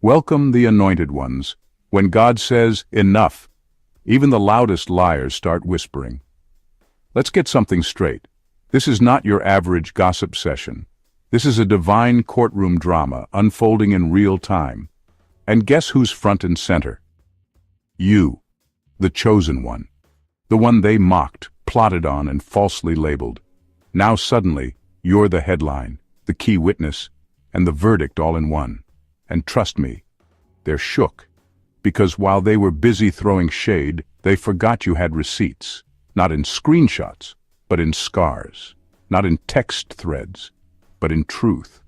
Welcome the anointed ones. When God says, enough, even the loudest liars start whispering. Let's get something straight. This is not your average gossip session. This is a divine courtroom drama unfolding in real time. And guess who's front and center? You, the chosen one. The one they mocked, plotted on, and falsely labeled. Now suddenly, you're the headline, the key witness, and the verdict all in one. And trust me, they're shook. Because while they were busy throwing shade, they forgot you had receipts. Not in screenshots, but in scars. Not in text threads, but in truth.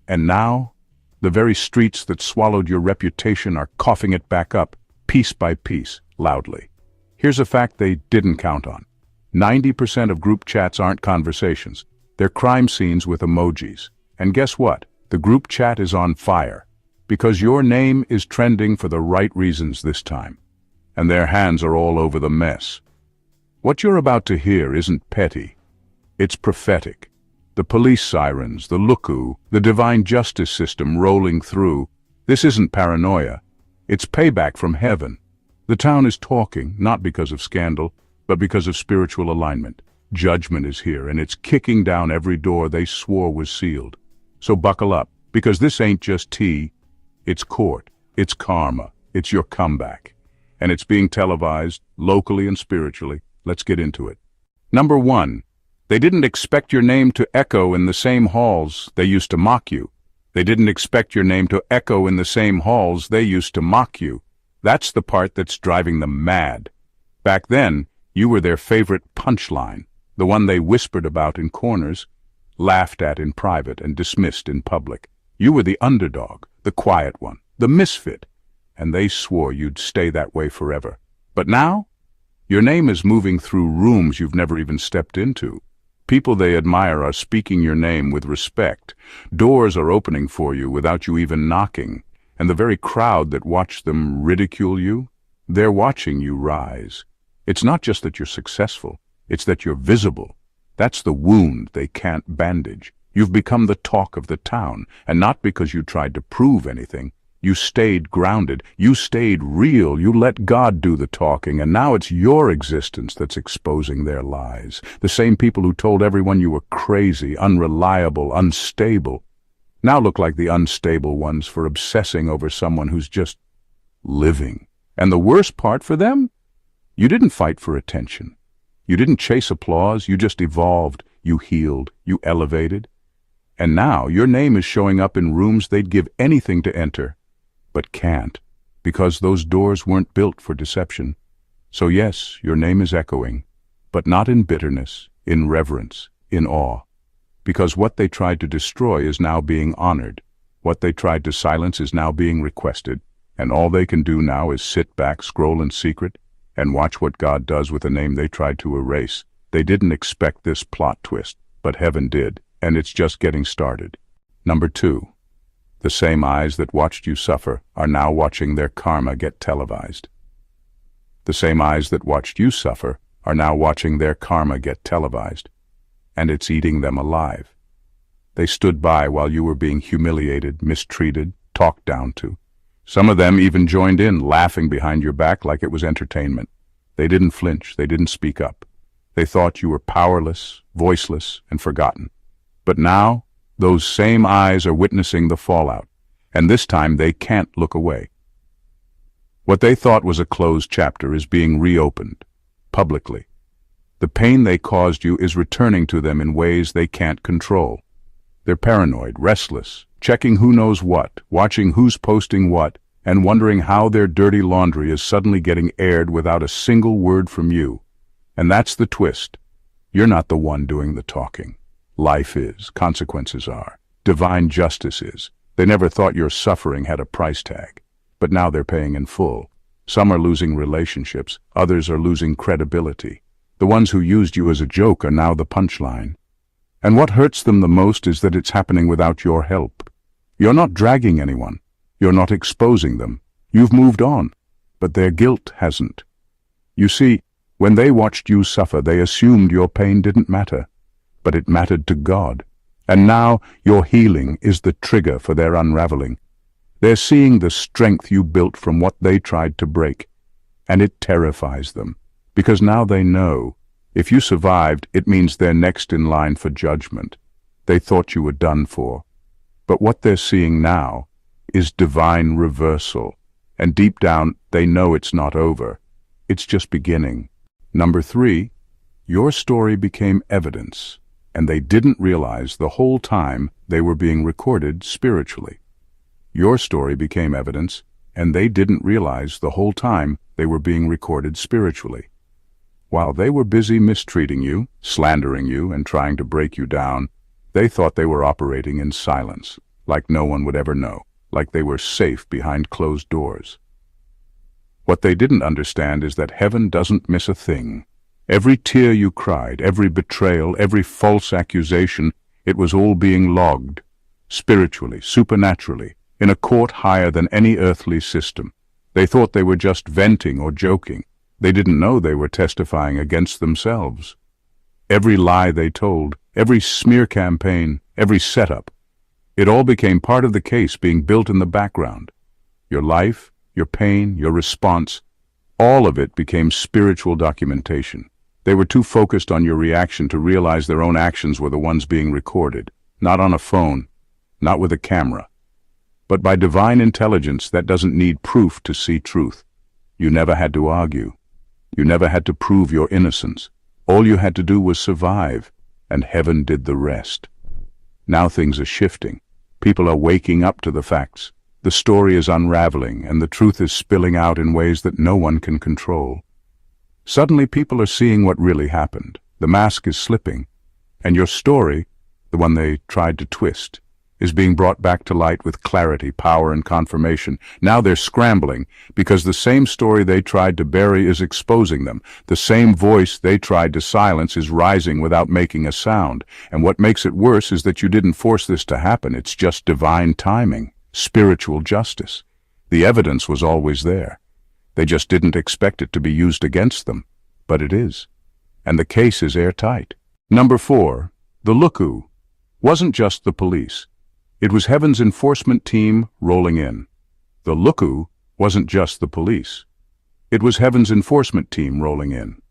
And now, the very streets that swallowed your reputation are coughing it back up, piece by piece, loudly. Here's a fact they didn't count on. 90% of group chats aren't conversations. They're crime scenes with emojis. And guess what? The group chat is on fire. Because your name is trending for the right reasons this time. And their hands are all over the mess. What you're about to hear isn't petty. It's prophetic. The police sirens, the Lookoo, the divine justice system rolling through. This isn't paranoia. It's payback from heaven. The town is talking, not because of scandal, but because of spiritual alignment. Judgment is here, and it's kicking down every door they swore was sealed. So buckle up, because this ain't just tea. It's court, it's karma, it's your comeback. And it's being televised, locally and spiritually. Let's get into it. Number 1. They didn't expect your name to echo in the same halls they used to mock you. They didn't expect your name to echo in the same halls they used to mock you. That's the part that's driving them mad. Back then, you were their favorite punchline, the one they whispered about in corners, laughed at in private, and dismissed in public. You were the underdog, the quiet one, the misfit, and they swore you'd stay that way forever. But now, your name is moving through rooms you've never even stepped into. People they admire are speaking your name with respect. Doors are opening for you without you even knocking. And the very crowd that watched them ridicule you, they're watching you rise. It's not just that you're successful, it's that you're visible. That's the wound they can't bandage. You've become the talk of the town, and not because you tried to prove anything. You stayed grounded, you stayed real, you let God do the talking, and now it's your existence that's exposing their lies. The same people who told everyone you were crazy, unreliable, unstable, now look like the unstable ones for obsessing over someone who's just living. And the worst part for them? You didn't fight for attention. You didn't chase applause, you just evolved, you healed, you elevated. And now your name is showing up in rooms they'd give anything to enter, but can't, because those doors weren't built for deception. So yes, your name is echoing, but not in bitterness, in reverence, in awe. Because what they tried to destroy is now being honored. What they tried to silence is now being requested. And all they can do now is sit back, scroll in secret, and watch what God does with a name they tried to erase. They didn't expect this plot twist, but heaven did. And it's just getting started. Number 2. The same eyes that watched you suffer are now watching their karma get televised. The same eyes that watched you suffer are now watching their karma get televised. And it's eating them alive. They stood by while you were being humiliated, mistreated, talked down to. Some of them even joined in, laughing behind your back like it was entertainment. They didn't flinch, they didn't speak up. They thought you were powerless, voiceless, and forgotten. But now, those same eyes are witnessing the fallout, and this time they can't look away. What they thought was a closed chapter is being reopened, publicly. The pain they caused you is returning to them in ways they can't control. They're paranoid, restless, checking who knows what, watching who's posting what, and wondering how their dirty laundry is suddenly getting aired without a single word from you. And that's the twist. You're not the one doing the talking. Life is, consequences are, divine justice is. They never thought your suffering had a price tag, but now they're paying in full. Some are losing relationships, others are losing credibility. The ones who used you as a joke are now the punchline. And what hurts them the most is that it's happening without your help. You're not dragging anyone. You're not exposing them. You've moved on, but their guilt hasn't. You see, when they watched you suffer, they assumed your pain didn't matter. But it mattered to God. And now your healing is the trigger for their unraveling. They're seeing the strength you built from what they tried to break, and it terrifies them, because now they know, if you survived, it means they're next in line for judgment. They thought you were done for. But what they're seeing now is divine reversal, and deep down they know it's not over. It's just beginning. Number 3, your story became evidence, and they didn't realize the whole time they were being recorded spiritually. Your story became evidence, and they didn't realize the whole time they were being recorded spiritually. While they were busy mistreating you, slandering you, and trying to break you down, they thought they were operating in silence, like no one would ever know, like they were safe behind closed doors. What they didn't understand is that heaven doesn't miss a thing. Every tear you cried, every betrayal, every false accusation, it was all being logged, spiritually, supernaturally, in a court higher than any earthly system. They thought they were just venting or joking. They didn't know they were testifying against themselves. Every lie they told, every smear campaign, every setup, it all became part of the case being built in the background. Your life, your pain, your response, all of it became spiritual documentation. They were too focused on your reaction to realize their own actions were the ones being recorded, not on a phone, not with a camera. But by divine intelligence that doesn't need proof to see truth. You never had to argue. You never had to prove your innocence. All you had to do was survive, and heaven did the rest. Now things are shifting. People are waking up to the facts. The story is unraveling, and the truth is spilling out in ways that no one can control. Suddenly people are seeing what really happened. The mask is slipping, and your story, the one they tried to twist, is being brought back to light with clarity, power, and confirmation. Now they're scrambling, because the same story they tried to bury is exposing them. The same voice they tried to silence is rising without making a sound. And what makes it worse is that you didn't force this to happen. It's just divine timing, spiritual justice. The evidence was always there. They just didn't expect it to be used against them. But it is. And the case is airtight. Number 4, the Lookoo wasn't just the police. It was heaven's enforcement team rolling in. The Lookoo wasn't just the police. It was heaven's enforcement team rolling in.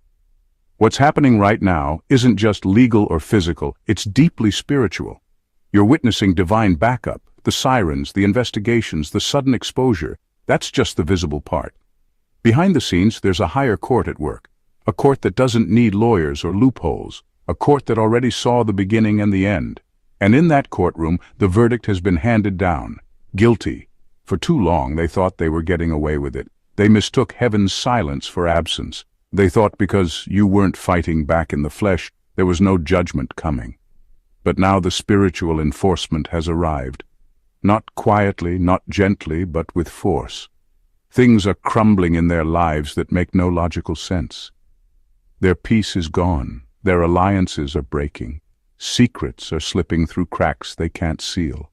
What's happening right now isn't just legal or physical, it's deeply spiritual. You're witnessing divine backup, the sirens, the investigations, the sudden exposure. That's just the visible part. Behind the scenes, there's a higher court at work. A court that doesn't need lawyers or loopholes. A court that already saw the beginning and the end. And in that courtroom, the verdict has been handed down. Guilty. For too long, they thought they were getting away with it. They mistook heaven's silence for absence. They thought because you weren't fighting back in the flesh, there was no judgment coming. But now the spiritual enforcement has arrived. Not quietly, not gently, but with force. Things are crumbling in their lives that make no logical sense. Their peace is gone. Their alliances are breaking. Secrets are slipping through cracks they can't seal.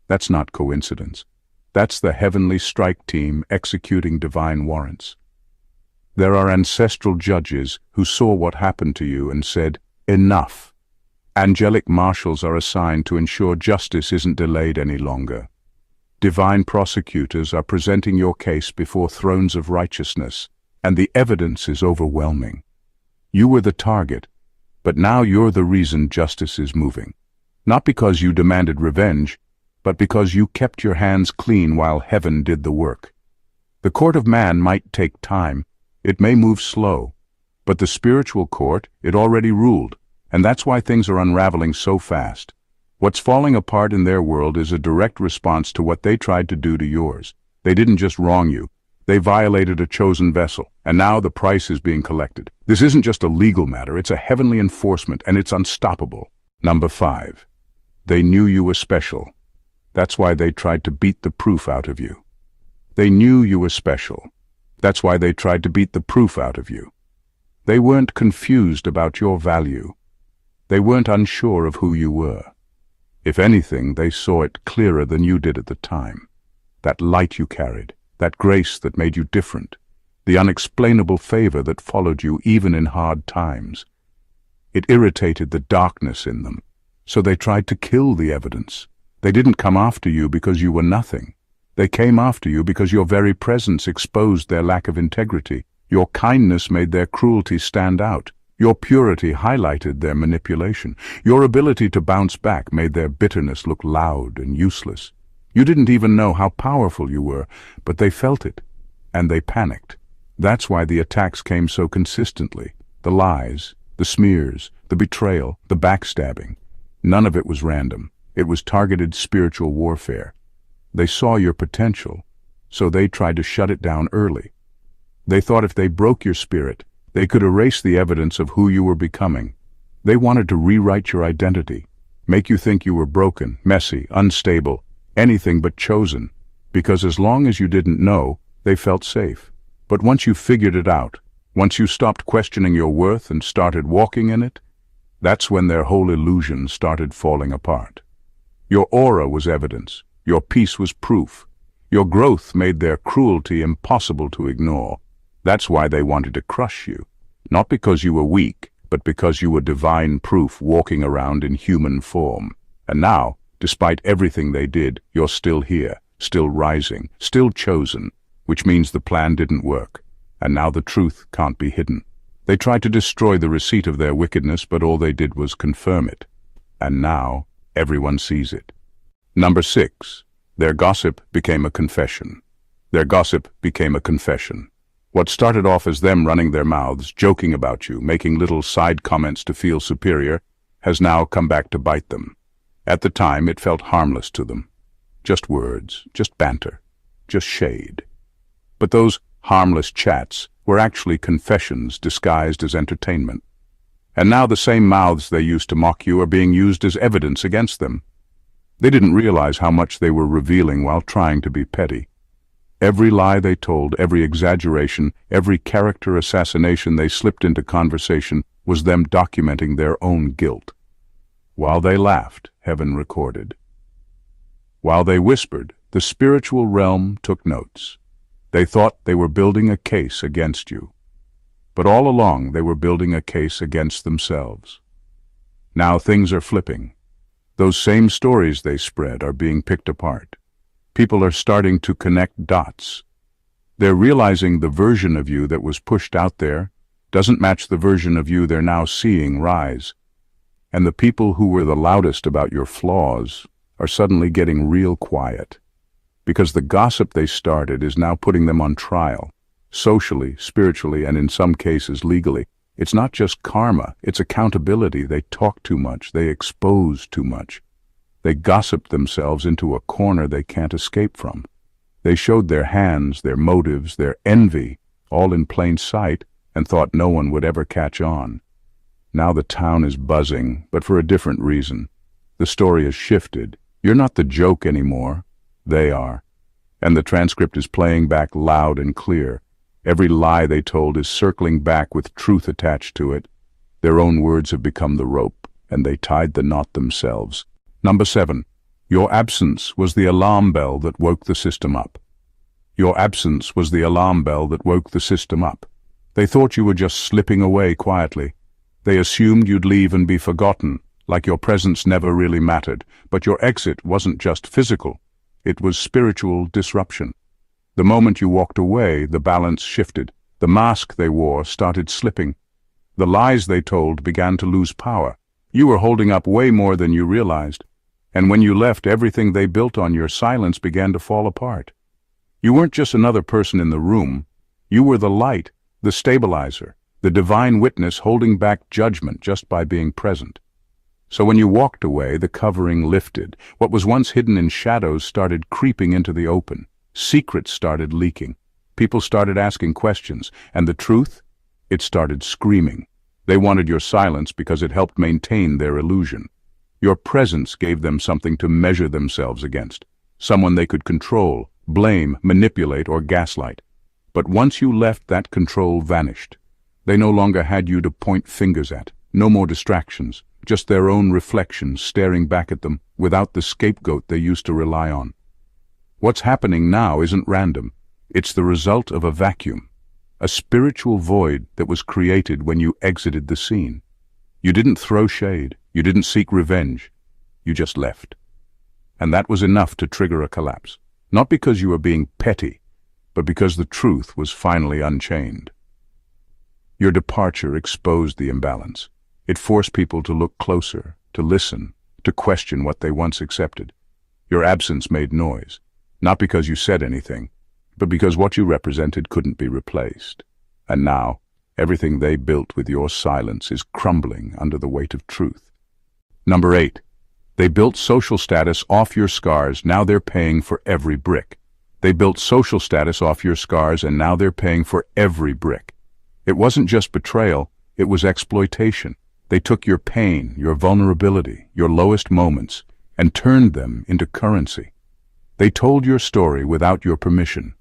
That's not coincidence. That's the heavenly strike team executing divine warrants. There are ancestral judges who saw what happened to you and said, enough. Angelic marshals are assigned to ensure justice isn't delayed any longer. Divine prosecutors are presenting your case before thrones of righteousness, and the evidence is overwhelming. You were the target, but now you're the reason justice is moving. Not because you demanded revenge, but because you kept your hands clean while heaven did the work. The court of man might take time, it may move slow, but the spiritual court, it already ruled, and that's why things are unraveling so fast. What's falling apart in their world is a direct response to what they tried to do to yours. They didn't just wrong you. They violated a chosen vessel, and now the price is being collected. This isn't just a legal matter, it's a heavenly enforcement, and it's unstoppable. Number 5. They knew you were special. That's why they tried to beat the proof out of you. They knew you were special. That's why they tried to beat the proof out of you. They weren't confused about your value. They weren't unsure of who you were. If anything, they saw it clearer than you did at the time. That light you carried. That grace that made you different, the unexplainable favor that followed you even in hard times. It irritated the darkness in them, so they tried to kill the evidence. They didn't come after you because you were nothing. They came after you because your very presence exposed their lack of integrity. Your kindness made their cruelty stand out. Your purity highlighted their manipulation. Your ability to bounce back made their bitterness look loud and useless. You didn't even know how powerful you were, but they felt it, and they panicked. That's why the attacks came so consistently. The lies, the smears, the betrayal, the backstabbing. None of it was random. It was targeted spiritual warfare. They saw your potential, so they tried to shut it down early. They thought if they broke your spirit, they could erase the evidence of who you were becoming. They wanted to rewrite your identity, make you think you were broken, messy, unstable, anything but chosen, because as long as you didn't know, they felt safe. But once you figured it out, once you stopped questioning your worth and started walking in it, that's when their whole illusion started falling apart. Your aura was evidence. Your peace was proof. Your growth made their cruelty impossible to ignore. That's why they wanted to crush you. Not because you were weak, but because you were divine proof walking around in human form. And now, despite everything they did, you're still here, still rising, still chosen, which means the plan didn't work. And now the truth can't be hidden. They tried to destroy the receipt of their wickedness, but all they did was confirm it. And now, everyone sees it. Number 6. Their gossip became a confession. Their gossip became a confession. What started off as them running their mouths, joking about you, making little side comments to feel superior, has now come back to bite them. At the time, it felt harmless to them. Just words, just banter, just shade. But those harmless chats were actually confessions disguised as entertainment. And now the same mouths they used to mock you are being used as evidence against them. They didn't realize how much they were revealing while trying to be petty. Every lie they told, every exaggeration, every character assassination they slipped into conversation was them documenting their own guilt. While they laughed, heaven recorded. While they whispered, the spiritual realm took notes. They thought they were building a case against you. But all along they were building a case against themselves. Now things are flipping. Those same stories they spread are being picked apart. People are starting to connect dots. They're realizing the version of you that was pushed out there doesn't match the version of you they're now seeing rise. And the people who were the loudest about your flaws are suddenly getting real quiet. Because the gossip they started is now putting them on trial, socially, spiritually, and in some cases legally. It's not just karma, it's accountability. They talk too much, they expose too much. They gossiped themselves into a corner they can't escape from. They showed their hands, their motives, their envy, all in plain sight, and thought no one would ever catch on. Now the town is buzzing, but for a different reason. The story has shifted. You're not the joke anymore. They are. And the transcript is playing back loud and clear. Every lie they told is circling back with truth attached to it. Their own words have become the rope, and they tied the knot themselves. Number 7. Your absence was the alarm bell that woke the system up. Your absence was the alarm bell that woke the system up. They thought you were just slipping away quietly. They assumed you'd leave and be forgotten, like your presence never really mattered. But your exit wasn't just physical. It was spiritual disruption. The moment you walked away, the balance shifted. The mask they wore started slipping. The lies they told began to lose power. You were holding up way more than you realized. And when you left, everything they built on your silence began to fall apart. You weren't just another person in the room. You were the light, the stabilizer, the divine witness holding back judgment just by being present. So when you walked away, the covering lifted. What was once hidden in shadows started creeping into the open. Secrets started leaking. People started asking questions. And the truth? It started screaming. They wanted your silence because it helped maintain their illusion. Your presence gave them something to measure themselves against. Someone they could control, blame, manipulate, or gaslight. But once you left, that control vanished. They no longer had you to point fingers at. No more distractions. Just their own reflections staring back at them without the scapegoat they used to rely on. What's happening now isn't random. It's the result of a vacuum, a spiritual void that was created when you exited the scene. You didn't throw shade. You didn't seek revenge. You just left. And that was enough to trigger a collapse. Not because you were being petty, but because the truth was finally unchained. Your departure exposed the imbalance. It forced people to look closer, to listen, to question what they once accepted. Your absence made noise, not because you said anything, but because what you represented couldn't be replaced. And now, everything they built with your silence is crumbling under the weight of truth. Number 8. They built social status off your scars, now they're paying for every brick. They built social status off your scars, and now they're paying for every brick. It wasn't just betrayal, it was exploitation. They took your pain, your vulnerability, your lowest moments, and turned them into currency. They told your story without your permission.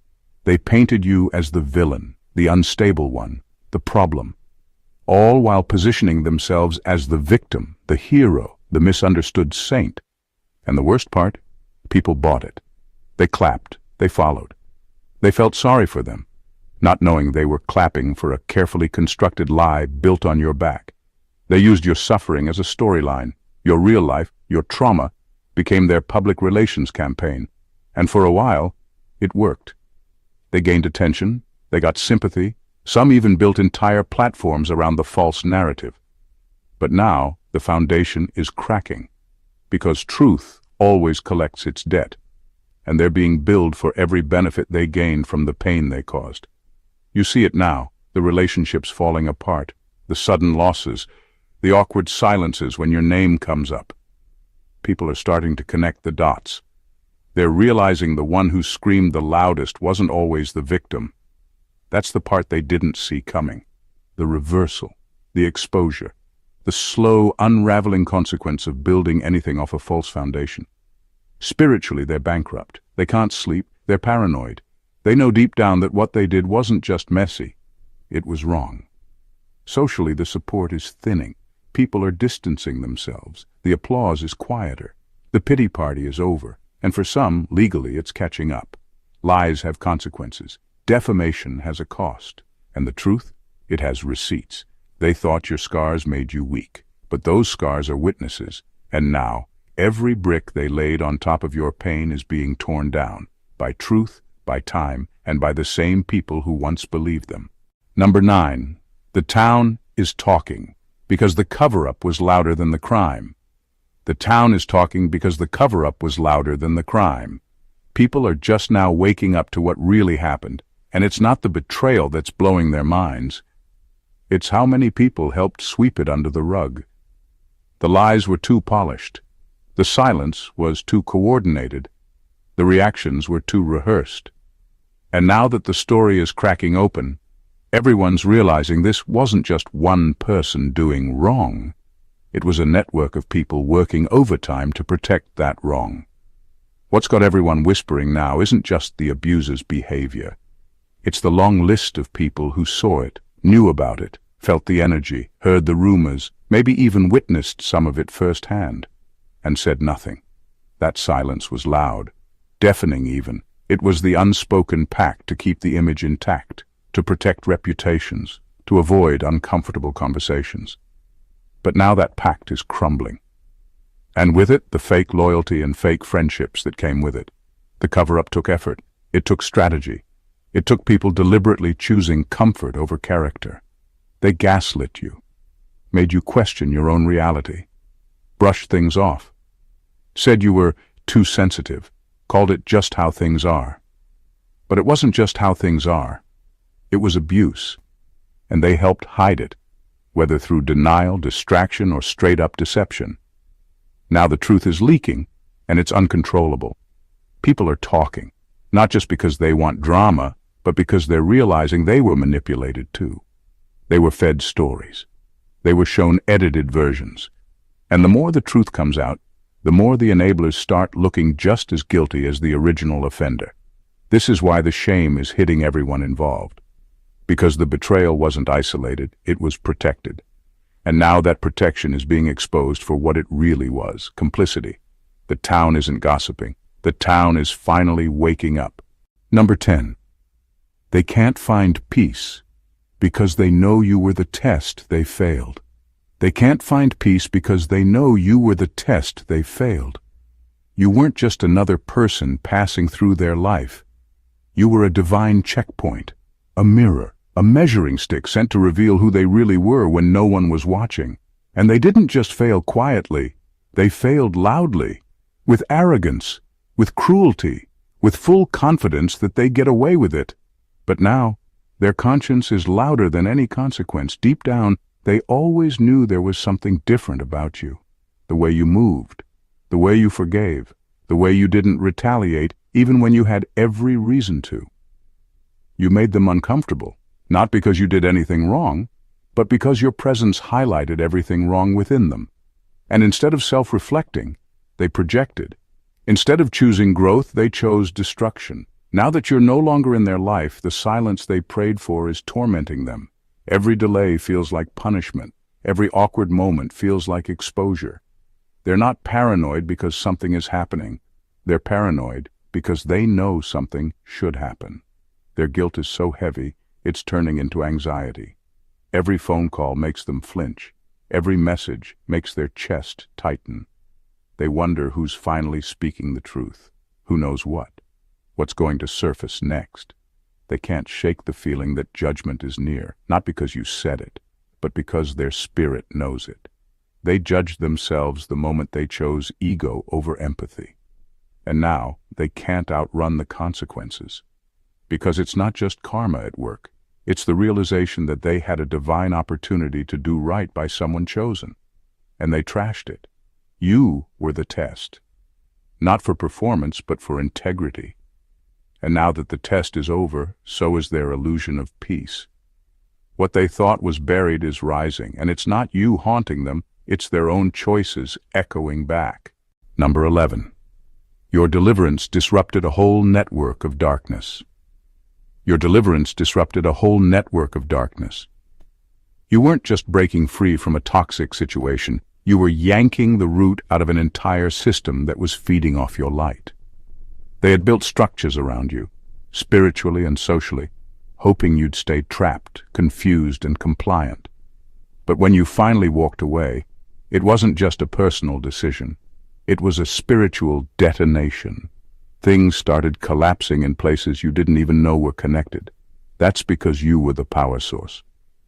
They painted you as the villain, the unstable one, the problem, all while positioning themselves as the victim, the hero, the misunderstood saint. And the worst part, people bought it. They clapped, they followed. They felt sorry for them, not knowing they were clapping for a carefully constructed lie built on your back. They used your suffering as a storyline. Your real life, your trauma, became their public relations campaign. And for a while, it worked. They gained attention, they got sympathy, some even built entire platforms around the false narrative. But now, the foundation is cracking, because truth always collects its debt, and they're being billed for every benefit they gained from the pain they caused. You see it now, the relationships falling apart, the sudden losses, the awkward silences when your name comes up. People are starting to connect the dots. They're realizing the one who screamed the loudest wasn't always the victim. That's the part they didn't see coming. The reversal, the exposure, the slow, unraveling consequence of building anything off a false foundation. Spiritually, they're bankrupt. They can't sleep. They're paranoid. They know deep down that what they did wasn't just messy. It was wrong. Socially, the support is thinning. People are distancing themselves. The applause is quieter. The pity party is over. And for some, legally, it's catching up. Lies have consequences. Defamation has a cost. And the truth? It has receipts. They thought your scars made you weak. But those scars are witnesses. And now, every brick they laid on top of your pain is being torn down. By truth, by time, and by the same people who once believed them. Number 9. The town is talking, because the cover-up was louder than the crime. The town is talking because the cover-up was louder than the crime. People are just now waking up to what really happened, and it's not the betrayal that's blowing their minds. It's how many people helped sweep it under the rug. The lies were too polished. The silence was too coordinated. The reactions were too rehearsed. And now that the story is cracking open, everyone's realizing this wasn't just one person doing wrong. It was a network of people working overtime to protect that wrong. What's got everyone whispering now isn't just the abuser's behavior. It's the long list of people who saw it, knew about it, felt the energy, heard the rumors, maybe even witnessed some of it firsthand, and said nothing. That silence was loud, deafening even. It was the unspoken pact to keep the image intact, to protect reputations, to avoid uncomfortable conversations. But now that pact is crumbling. And with it, the fake loyalty and fake friendships that came with it. The cover-up took effort. It took strategy. It took people deliberately choosing comfort over character. They gaslit you, made you question your own reality, brushed things off, said you were too sensitive, called it just how things are. But it wasn't just how things are. It was abuse, and they helped hide it, whether through denial, distraction, or straight-up deception. Now the truth is leaking, and it's uncontrollable. People are talking, not just because they want drama, but because they're realizing they were manipulated too. They were fed stories. They were shown edited versions. And the more the truth comes out, the more the enablers start looking just as guilty as the original offender. This is why the shame is hitting everyone involved. Because the betrayal wasn't isolated, it was protected. And now that protection is being exposed for what it really was, complicity. The town isn't gossiping. The town is finally waking up. Number 10. They can't find peace because they know you were the test they failed. They can't find peace because they know you were the test they failed. You weren't just another person passing through their life. You were a divine checkpoint, a mirror, a measuring stick sent to reveal who they really were when no one was watching. And they didn't just fail quietly, they failed loudly, with arrogance, with cruelty, with full confidence that they get away with it. But now, their conscience is louder than any consequence. Deep down, they always knew there was something different about you. The way you moved, the way you forgave, the way you didn't retaliate even when you had every reason to. You made them uncomfortable, not because you did anything wrong, but because your presence highlighted everything wrong within them. And instead of self-reflecting, they projected. Instead of choosing growth, they chose destruction. Now that you're no longer in their life, the silence they prayed for is tormenting them. Every delay feels like punishment. Every awkward moment feels like exposure. They're not paranoid because something is happening. They're paranoid because they know something should happen. Their guilt is so heavy, it's turning into anxiety. Every phone call makes them flinch. Every message makes their chest tighten. They wonder who's finally speaking the truth. Who knows what? What's going to surface next? They can't shake the feeling that judgment is near, not because you said it, but because their spirit knows it. They judged themselves the moment they chose ego over empathy. And now they can't outrun the consequences. Because it's not just karma at work. It's the realization that they had a divine opportunity to do right by someone chosen. And they trashed it. You were the test. Not for performance, but for integrity. And now that the test is over, so is their illusion of peace. What they thought was buried is rising, and it's not you haunting them, it's their own choices echoing back. Number 11. Your deliverance disrupted a whole network of darkness. Your deliverance disrupted a whole network of darkness. You weren't just breaking free from a toxic situation, you were yanking the root out of an entire system that was feeding off your light. They had built structures around you, spiritually and socially, hoping you'd stay trapped, confused, and compliant. But when you finally walked away, it wasn't just a personal decision. It was a spiritual detonation. Things started collapsing in places you didn't even know were connected. That's because you were the power source.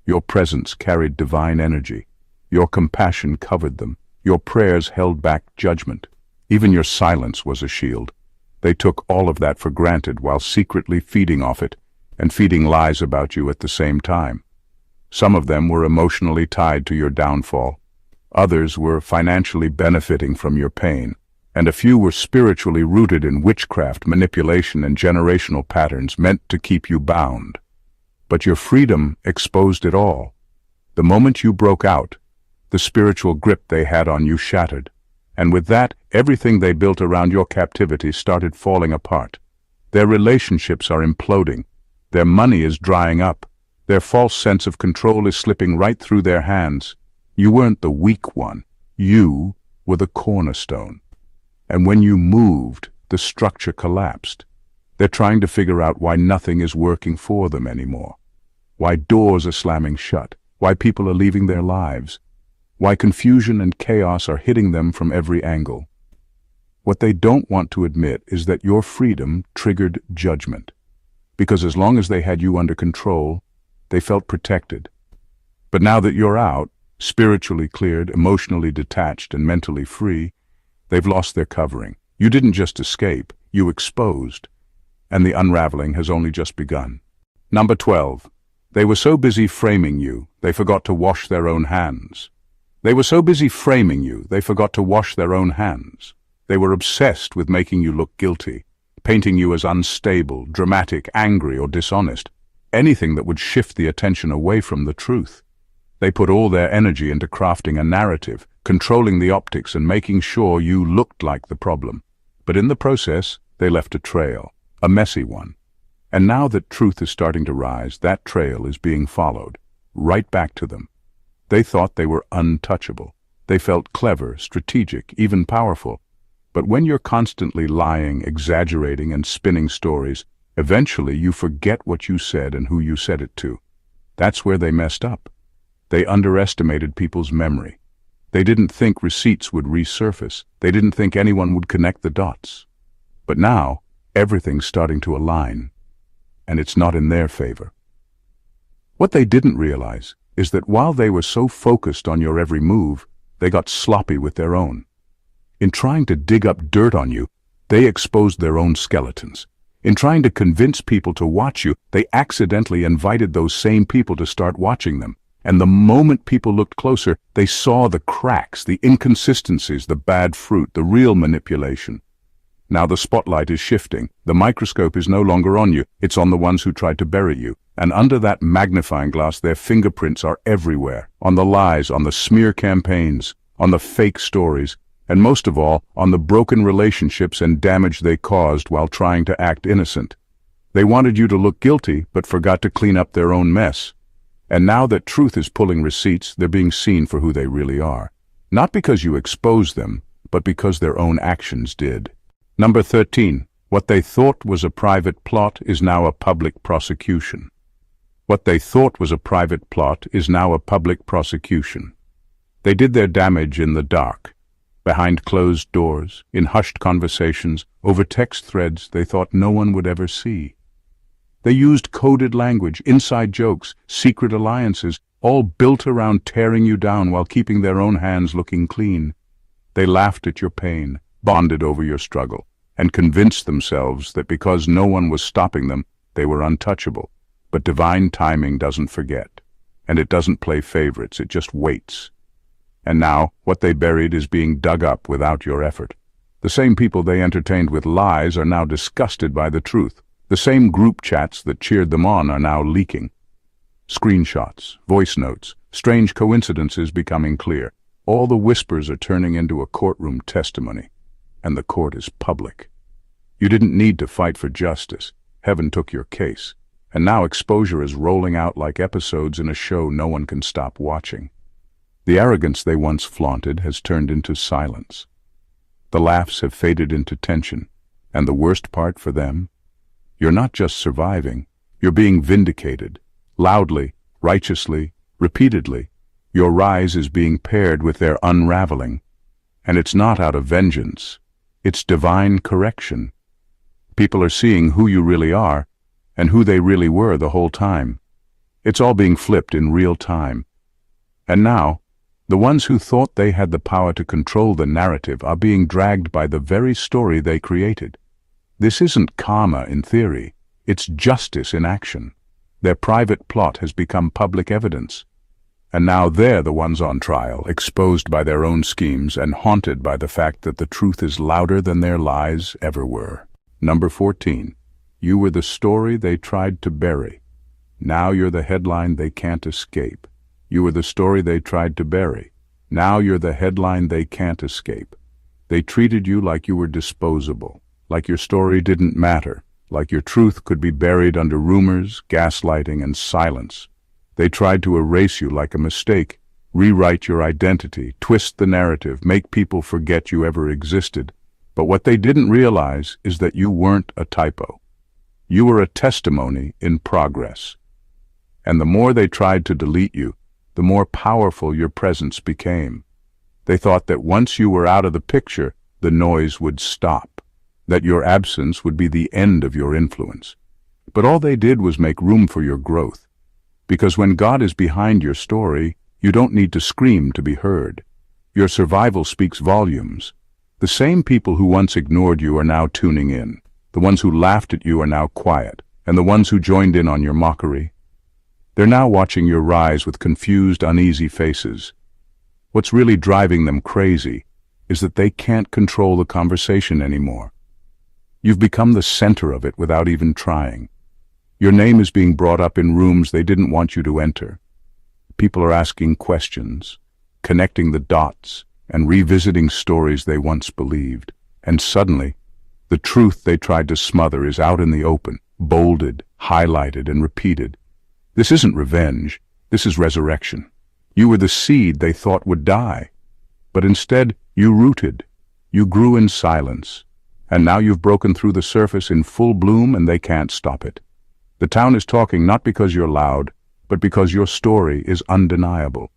Your presence carried divine energy. Your compassion covered them. Your prayers held back judgment. Even your silence was a shield. They took all of that for granted while secretly feeding off it and feeding lies about you at the same time. Some of them were emotionally tied to your downfall. Others were financially benefiting from your pain. And a few were spiritually rooted in witchcraft, manipulation, and generational patterns meant to keep you bound. But your freedom exposed it all. The moment you broke out, the spiritual grip they had on you shattered. And with that, everything they built around your captivity started falling apart. Their relationships are imploding. Their money is drying up. Their false sense of control is slipping right through their hands. You weren't the weak one. You were the cornerstone. And when you moved, the structure collapsed. They're trying to figure out why nothing is working for them anymore. Why doors are slamming shut. Why people are leaving their lives. Why confusion and chaos are hitting them from every angle. What they don't want to admit is that your freedom triggered judgment. Because as long as they had you under control, they felt protected. But now that you're out, spiritually cleared, emotionally detached, and mentally free, they've lost their covering. You didn't just escape, you exposed. And the unraveling has only just begun. Number 12. They were so busy framing you, they forgot to wash their own hands. They were so busy framing you, they forgot to wash their own hands. They were obsessed with making you look guilty, painting you as unstable, dramatic, angry, or dishonest. Anything that would shift the attention away from the truth. They put all their energy into crafting a narrative, controlling the optics and making sure you looked like the problem. But in the process, they left a trail, a messy one. And now that truth is starting to rise, that trail is being followed, right back to them. They thought they were untouchable. They felt clever, strategic, even powerful. But when you're constantly lying, exaggerating, and spinning stories, eventually you forget what you said and who you said it to. That's where they messed up. They underestimated people's memory. They didn't think receipts would resurface. They didn't think anyone would connect the dots. But now, everything's starting to align, and it's not in their favor. What they didn't realize is that while they were so focused on your every move, they got sloppy with their own. In trying to dig up dirt on you, they exposed their own skeletons. In trying to convince people to watch you, they accidentally invited those same people to start watching them. And the moment people looked closer, they saw the cracks, the inconsistencies, the bad fruit, the real manipulation. Now the spotlight is shifting. The microscope is no longer on you. It's on the ones who tried to bury you. And under that magnifying glass, their fingerprints are everywhere. On the lies, on the smear campaigns, on the fake stories, and most of all, on the broken relationships and damage they caused while trying to act innocent. They wanted you to look guilty, but forgot to clean up their own mess. And now that truth is pulling receipts, they're being seen for who they really are. Not because you exposed them, but because their own actions did. Number 13. What they thought was a private plot is now a public prosecution. What they thought was a private plot is now a public prosecution. They did their damage in the dark, behind closed doors, in hushed conversations, over text threads they thought no one would ever see. They used coded language, inside jokes, secret alliances, all built around tearing you down while keeping their own hands looking clean. They laughed at your pain, bonded over your struggle, and convinced themselves that because no one was stopping them, they were untouchable. But divine timing doesn't forget, and it doesn't play favorites, it just waits. And now, what they buried is being dug up without your effort. The same people they entertained with lies are now disgusted by the truth. The same group chats that cheered them on are now leaking. Screenshots, voice notes, strange coincidences becoming clear. All the whispers are turning into a courtroom testimony, and the court is public. You didn't need to fight for justice. Heaven took your case, and now exposure is rolling out like episodes in a show no one can stop watching. The arrogance they once flaunted has turned into silence. The laughs have faded into tension, and the worst part for them, you're not just surviving, you're being vindicated, loudly, righteously, repeatedly. Your rise is being paired with their unraveling, and it's not out of vengeance, it's divine correction. People are seeing who you really are, and who they really were the whole time. It's all being flipped in real time. And now, the ones who thought they had the power to control the narrative are being dragged by the very story they created. This isn't karma in theory, it's justice in action. Their private plot has become public evidence. And now they're the ones on trial, exposed by their own schemes and haunted by the fact that the truth is louder than their lies ever were. Number 14. You were the story they tried to bury. Now you're the headline they can't escape. You were the story they tried to bury. Now you're the headline they can't escape. They treated you like you were disposable, like your story didn't matter, like your truth could be buried under rumors, gaslighting, and silence. They tried to erase you like a mistake, rewrite your identity, twist the narrative, make people forget you ever existed. But what they didn't realize is that you weren't a typo. You were a testimony in progress. And the more they tried to delete you, the more powerful your presence became. They thought that once you were out of the picture, the noise would stop, that your absence would be the end of your influence. But all they did was make room for your growth. Because when God is behind your story, you don't need to scream to be heard. Your survival speaks volumes. The same people who once ignored you are now tuning in. The ones who laughed at you are now quiet, and the ones who joined in on your mockery, they're now watching your rise with confused, uneasy faces. What's really driving them crazy is that they can't control the conversation anymore. You've become the center of it without even trying. Your name is being brought up in rooms they didn't want you to enter. People are asking questions, connecting the dots, and revisiting stories they once believed. And suddenly, the truth they tried to smother is out in the open, bolded, highlighted, and repeated. This isn't revenge, this is resurrection. You were the seed they thought would die. But instead, you rooted. You grew in silence. And now you've broken through the surface in full bloom and they can't stop it. The town is talking not because you're loud, but because your story is undeniable.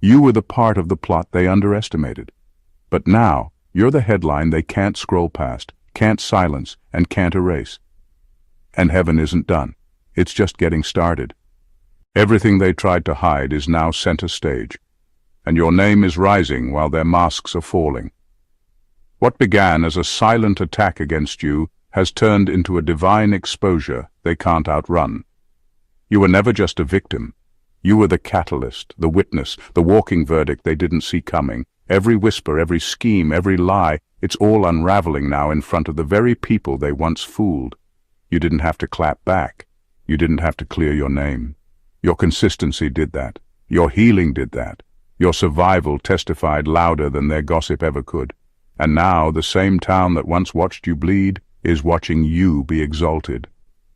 You were the part of the plot they underestimated. But now, you're the headline they can't scroll past, can't silence, and can't erase. And heaven isn't done. It's just getting started. Everything they tried to hide is now center stage, and your name is rising while their masks are falling. What began as a silent attack against you has turned into a divine exposure they can't outrun. You were never just a victim. You were the catalyst, the witness, the walking verdict they didn't see coming. Every whisper, every scheme, every lie, it's all unraveling now in front of the very people they once fooled. You didn't have to clap back. You didn't have to clear your name. Your consistency did that. Your healing did that. Your survival testified louder than their gossip ever could. And now the same town that once watched you bleed is watching you be exalted.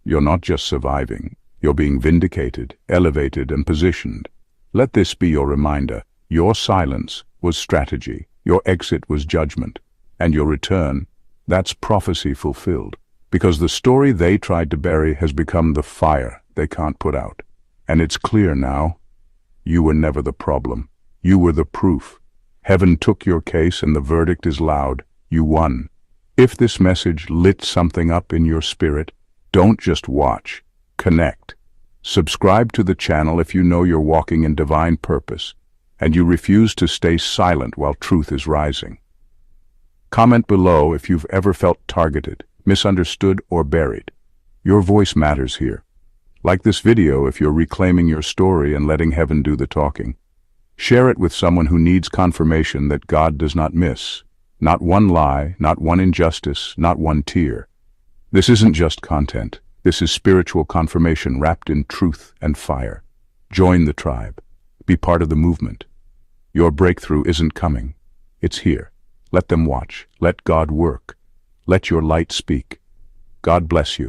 You're not just surviving. You're being vindicated, elevated, and positioned. Let this be your reminder. Your silence was strategy. Your exit was judgment. And your return, that's prophecy fulfilled. Because the story they tried to bury has become the fire they can't put out. And it's clear now, you were never the problem. You were the proof. Heaven took your case and the verdict is loud. You won. If this message lit something up in your spirit, don't just watch. Connect. Subscribe to the channel if you know you're walking in divine purpose, and you refuse to stay silent while truth is rising. Comment below if you've ever felt targeted, misunderstood, or buried. Your voice matters here. Like this video if you're reclaiming your story and letting heaven do the talking. Share it with someone who needs confirmation that God does not miss. Not one lie, not one injustice, not one tear. This isn't just content. This is spiritual confirmation wrapped in truth and fire. Join the tribe. Be part of the movement. Your breakthrough isn't coming. It's here. Let them watch. Let God work. Let your light speak. God bless you.